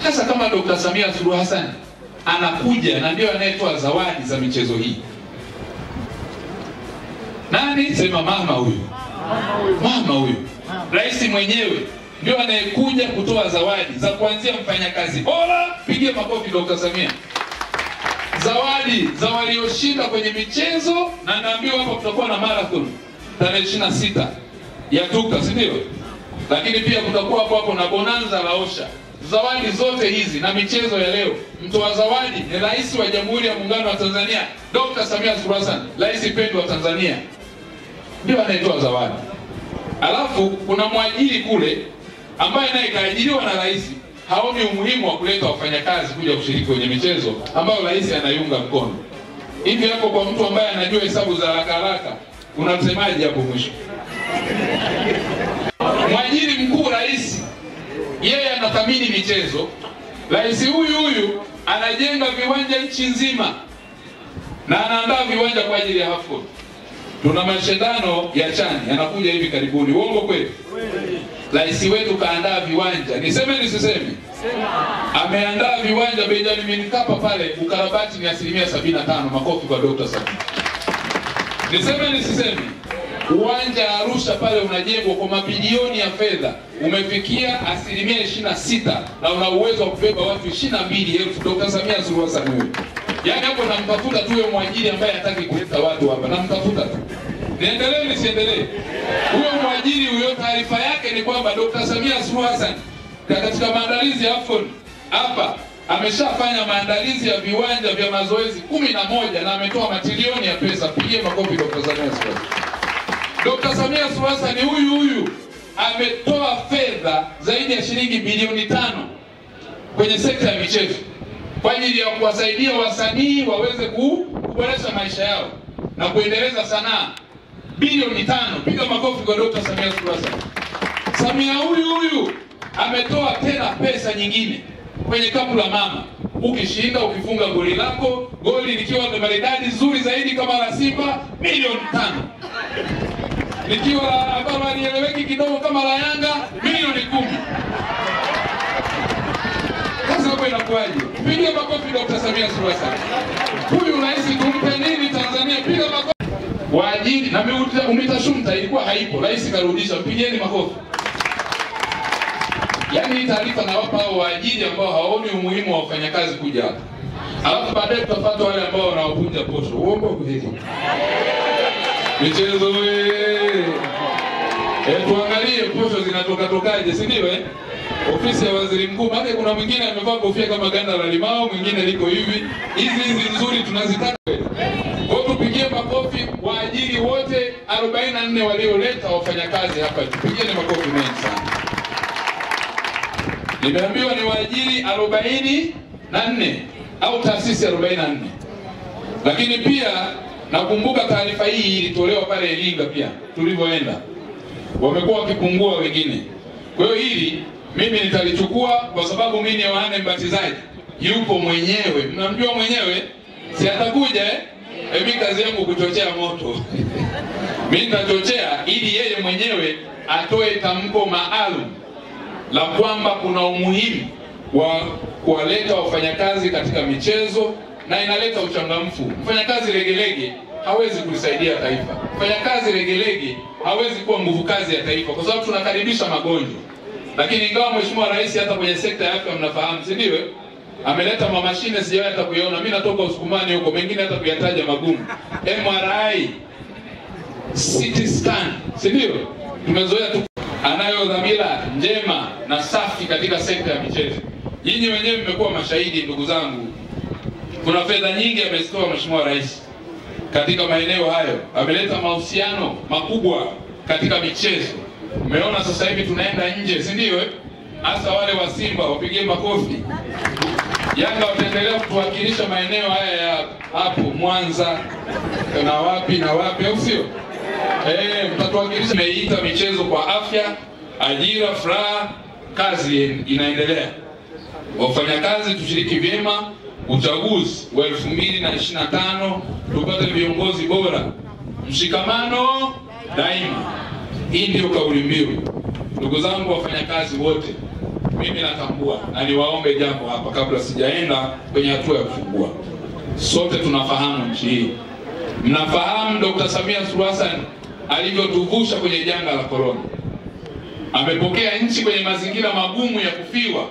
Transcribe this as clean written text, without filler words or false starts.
Sasa kama Dr. Samia Suluhu Hassan anakuja na ndio anayetoa zawadi za michezo hii, nani? Sema mama huyu. Mama huyu. Rais mwenyewe ndio anayekuja kutoa zawadi za kuanzia mfanyakazi bora. Pigie makofi Dr. Samia. Zawadi za walioshinda kwenye michezo, na naambiwa hapa kutakuwa na marathon tarehe 26 ya Tuka, si ndio? Lakini pia kutakuwa hapo na bonanza la Osha. Zawadi zote hizi na michezo ya leo, mtoa zawadi ni Rais wa Jamhuri ya Muungano wa Tanzania Dr. Samia Suluhu Hassan, rais pendwa wa Tanzania, ndio anayetoa zawadi. Alafu kuna mwajiri kule ambaye naye kaajiriwa na rais, haoni umuhimu wa kuleta wafanyakazi kuja kushiriki kwenye michezo ambayo rais anaiunga mkono. Hivi hapo kwa mtu ambaye anajua hesabu za haraka, unamsemaje hapo mwisho? Mwajiri mkuu rais, yeye anathamini michezo. Rais huyu anajenga viwanja nchi nzima na anaandaa viwanja kwa ajili ya AFCON. Tuna mashindano ya chani yanakuja hivi karibuni. Uongo kweli? Rais wetu kaandaa viwanja. Niseme nisiseme? Ameandaa viwanja Benjamin Mkapa pale, ukarabati ni 75%. Makofi kwa Dr. Samia. Niseme nisiseme? Uwanja Arusha pale unajengwa kwa mabilioni ya fedha, umefikia 26% na una uwezo wa kubeba watu 22,000. Dr. Samia Suluhu Hassan huyo. Yaani hapo namtafuta tu yule mwajiri ambaye hataki kuleta watu hapa, namtafuta tu. Niendelee nisiendelee? Huyo mwajiri huyo, taarifa yake ni kwamba Dr. Samia Suluhu Hassan katika maandalizi ya AFCON hapa ameshafanya maandalizi ya viwanja vya mazoezi 11 na ametoa matilioni ya pesa. Pigie makofi Dr. Samia Suluhu Hassan. Dr. Samia Suluhu Hassan huyu ametoa fedha zaidi ya shilingi bilioni 5 kwenye sekta ya michezo kwa ajili ya kuwasaidia wasanii waweze kuboresha maisha yao na kuendeleza sanaa. Bilioni 5. Piga makofi kwa Dr. Samia Suluhu Hassan. Samia huyu ametoa tena pesa nyingine kwenye kapu la mama. Ukishinda, ukifunga goli lako, goli likiwa na maridadi nzuri zaidi kama la Simba, milioni 5. Likiwa ambalo halieleweki kidogo kama la Yanga, milioni 10. Sasa hapo inakuaje? Piga makofi Dr. Samia Suluhu Hassan. Huyu rais tumpe nini Tanzania? Piga makofi. Waajiri na umitashumta ilikuwa haipo, rais karudisha. Pigeni makofi. Yaani taarifa na wapa hao waajiri ambao hawaoni umuhimu wa wafanyakazi kuja hapa. Alafu baadaye tutafuata wale ambao wanawavunja posho. Uongo kweli? Michezo tuangalie posho zinatokaje, si ndio Ofisi ya waziri mkuu, maana kuna mwingine amevaa kofia kama ganda la limao, mwingine liko hivi. Hizi nzuri tunazitaka. Kwa tupigie makofi waajiri wote 44 walioleta wafanyakazi hapa. Tupigieni makofi mengi sana. Nimeambiwa ni waajiri 44 au taasisi 44. Lakini pia nakumbuka taarifa hii ilitolewa pale Iringa pia tulivyoenda. Wamekuwa wakipungua wengine. Kwa hiyo hili mimi nitalichukua kwa sababu mimi ni Yohane Mbatizaji. Yupo mwenyewe. Mnamjua mwenyewe? Si atakuja mimi kazi yangu kuchochea moto. Mimi nitachochea ili yeye mwenyewe atoe tamko maalum la kwamba kuna umuhimu wa kuwaleta wafanyakazi katika michezo na inaleta uchangamfu. Mfanyakazi legelege hawezi kulisaidia taifa. Mfanyakazi legelege hawezi kuwa nguvu kazi ya taifa kwa sababu tunakaribisha magonjwa. Lakini ingawa Mheshimiwa Rais hata kwenye sekta ya afya mnafahamu, si ndio? Ameleta mashine sijawahi hata kuiona. Mimi natoka Usukumani huko, mengine hata kuyataja magumu. MRI, CT scan, si ndio? Tumezoea tu. Anayo dhamira njema na safi katika sekta ya michezo. Nyinyi wenyewe mmekuwa mashahidi ndugu zangu. Kuna fedha nyingi amezitoa Mheshimiwa Rais katika maeneo hayo. Ameleta mahusiano makubwa katika michezo. Umeona sasa hivi tunaenda nje, si ndio? Hasa wale wa Simba wapigie makofi. Yanga wataendelea kutuwakilisha maeneo haya ya hapo Mwanza na wapi, au sio? Mtatuwakilisha. Meita michezo kwa afya, ajira, furaha, kazi inaendelea. Wafanyakazi tushiriki vyema uchaguzi wa 2025, tupate viongozi bora. Mshikamano daima. Hii ndio kauli mbiu. Ndugu zangu wafanyakazi wote, mimi natambua na niwaombe jambo hapa kabla sijaenda kwenye hatua ya kufungua. Sote tunafahamu nchi hii. Mnafahamu Dr. Samia Suluhu Hassan alivyotuvusha kwenye janga la corona. Amepokea nchi kwenye mazingira magumu ya kufiwa